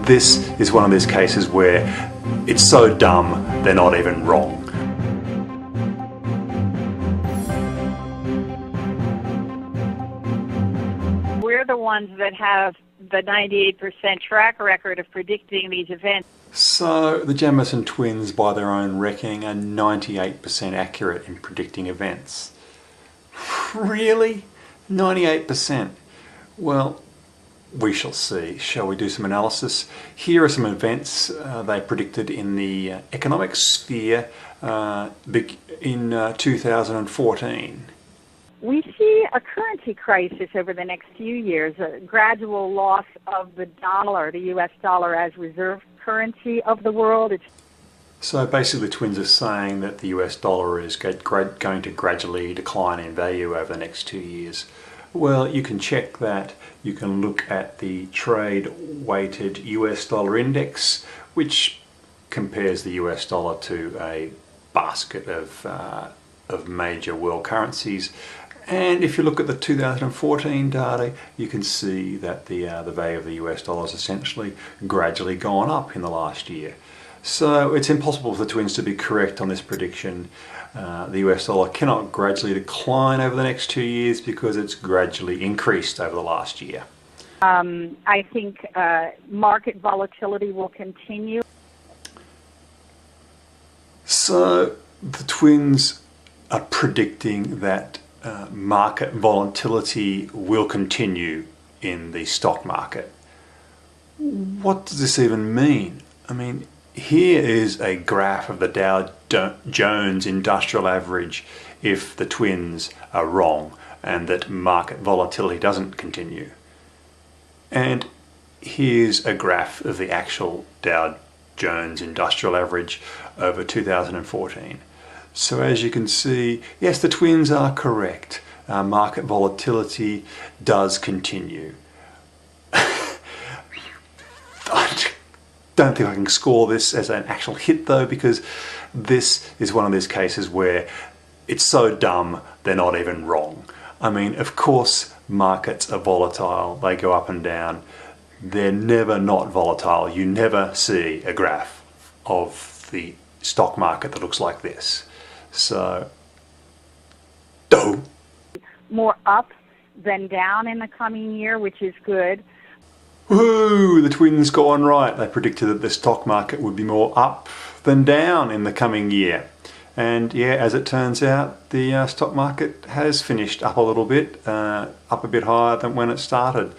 this is one of those cases where it's so dumb they're not even wrong. We're the ones that have the 98% track record of predicting these events. So the Jamison Twins, by their own reckoning, are 98% accurate in predicting events. Really? 98%? Well, we shall see. Shall we do some analysis? Here are some events they predicted in the economic sphere in 2014. We see a currency crisis over the next few years, a gradual loss of the dollar, the U.S. dollar as reserve currency of the world. So basically the Twins are saying that the US dollar is going to gradually decline in value over the next 2 years. Well, you can check that. You can look at the trade-weighted US dollar index, which compares the US dollar to a basket of major world currencies. And if you look at the 2014 data, you can see that the value of the US dollar has essentially gradually gone up in the last year. So it's impossible for the Twins to be correct on this prediction. The US dollar cannot gradually decline over the next 2 years because it's gradually increased over the last year. I think market volatility will continue. So the Twins are predicting that market volatility will continue in the stock market. What does this even mean? I mean, here is a graph of the Dow Jones Industrial Average if the Twins are wrong and that market volatility doesn't continue. And here's a graph of the actual Dow Jones Industrial Average over 2014. So as you can see, yes, the Twins are correct. Market volatility does continue. I don't think I can score this as an actual hit though, because this is one of those cases where it's so dumb they're not even wrong. I mean, of course markets are volatile, they go up and down. They're never not volatile. You never see a graph of the stock market that looks like this. So, more up than down in the coming year, which is good. Woohoo! The Twins got one right. They predicted that the stock market would be more up than down in the coming year. And yeah, as it turns out, the stock market has finished up a little bit, up a bit higher than when it started.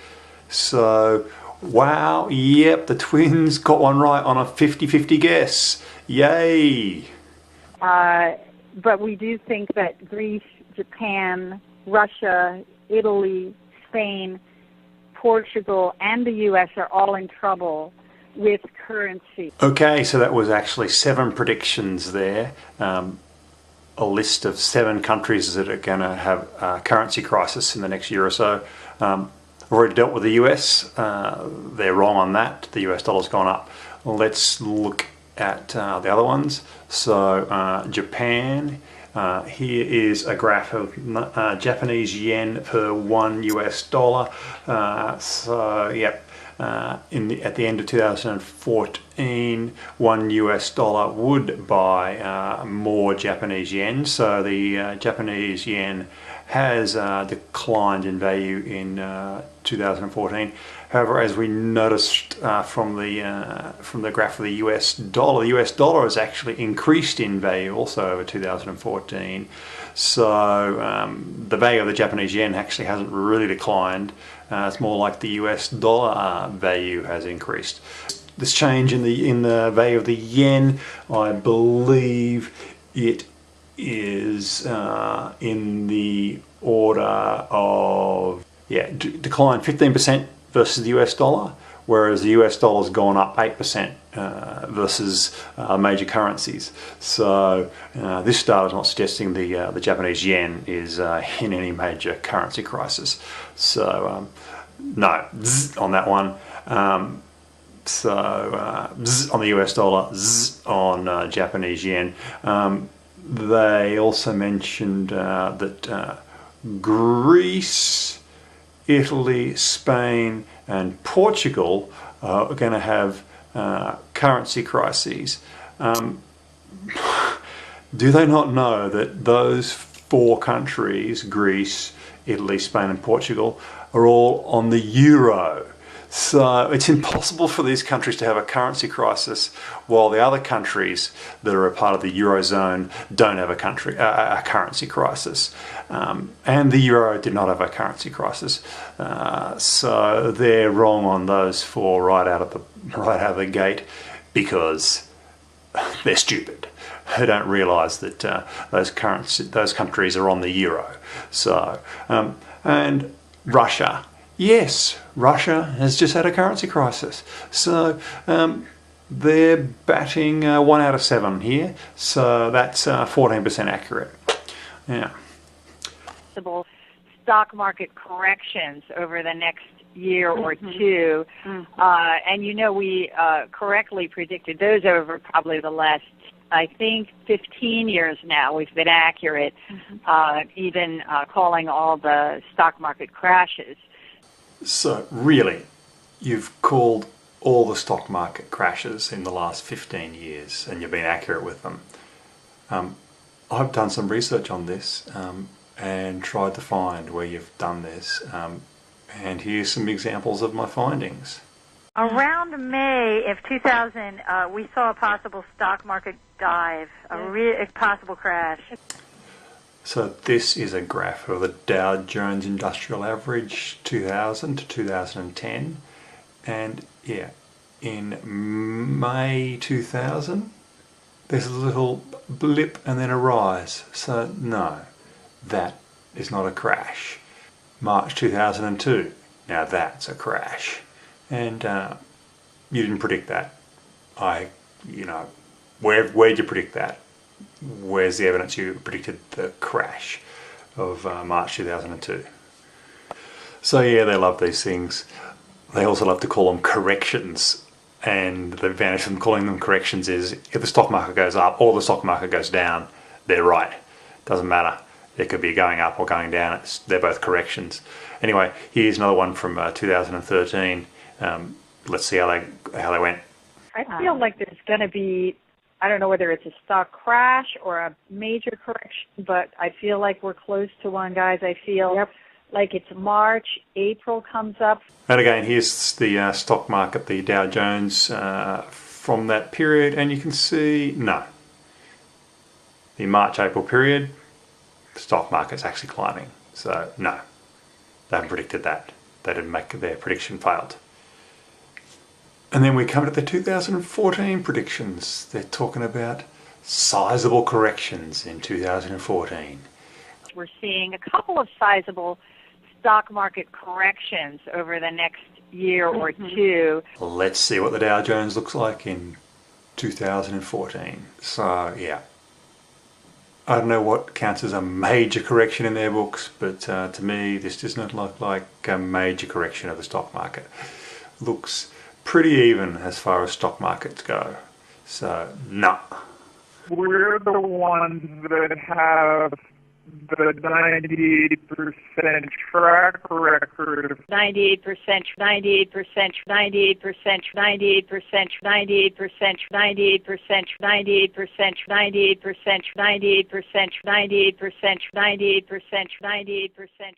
So, wow, yep, the Twins got one right on a 50-50 guess. Yay! But we do think that Greece, Japan, Russia, Italy, Spain, Portugal, and the U.S. are all in trouble with currency. Okay, so that was actually 7 predictions there. A list of 7 countries that are going to have a currency crisis in the next year or so. I've already dealt with the US. They're wrong on that. The US dollar's gone up. Let's look at the other ones. So Japan, here is a graph of Japanese yen per 1 US dollar. So yep, at the end of 2014, 1 US dollar would buy more Japanese yen. So the Japanese yen has declined in value in 2014. However, as we noticed from the graph of the US dollar has actually increased in value also over 2014. So the value of the Japanese yen actually hasn't really declined. It's more like the US dollar value has increased. This change in the value of the yen, I believe it is in the order of decline 15% versus the US dollar, whereas the US dollar's gone up 8% versus major currencies. So this data is not suggesting the Japanese yen is in any major currency crisis. So no, zzz on that one. Zzz on the US dollar, zzz on Japanese yen. They also mentioned that Greece, Italy, Spain and Portugal are going to have currency crises. Do they not know that those four countries, Greece, Italy, Spain and Portugal, are all on the euro? So it's impossible for these countries to have a currency crisis while the other countries that are a part of the Eurozone don't have a currency crisis. And the Euro did not have a currency crisis. So they're wrong on those four right out of the gate because they're stupid. Who don't realise that those countries are on the euro. So, and Russia. Yes, Russia has just had a currency crisis. So they're batting 1 out of 7 here. So that's 14% accurate. Yeah. Possible stock market corrections over the next year or two. And we correctly predicted those over probably the last, I think, 15 years now. We've been accurate, even calling all the stock market crashes. So really, you've called all the stock market crashes in the last 15 years and you've been accurate with them. I've done some research on this and tried to find where you've done this. And here's some examples of my findings. Around May of 2000, we saw a possible stock market dive, a possible crash. So this is a graph of the Dow Jones Industrial Average 2000 to 2010. And yeah, in May 2000, there's a little blip and then a rise. So no, that is not a crash. March 2002, now that's a crash. And you didn't predict that. Where'd you predict that? Where's the evidence you predicted the crash of March 2002? So yeah, they love these things. They also love to call them corrections. And the advantage of calling them corrections is if the stock market goes up or the stock market goes down, they're right. Doesn't matter. It could be going up or going down. They're both corrections. Anyway, here's another one from 2013. Let's see how they went. I feel like there's going to be, I don't know whether it's a stock crash or a major correction, but I feel like we're close to one, guys. I feel like it's March, April comes up. And again, here's the stock market, the Dow Jones from that period, and you can see, no. The March-April period, the stock market's actually climbing. So, no, they haven't predicted that. They didn't make their prediction failed. And then we come to the 2014 predictions. They're talking about sizable corrections in 2014. We're seeing a couple of sizable stock market corrections over the next year or two. Let's see what the Dow Jones looks like in 2014. So, yeah. I don't know what counts as a major correction in their books, but to me, this does not look like a major correction of the stock market. Looks pretty even as far as stock markets go. So, no. We're the ones that have the 98% track record. 98%, 98%, 98%, 98%, 98%, 98%, 98%, 98%, 98%, 98%, 98%, 98%, 98%, 98%.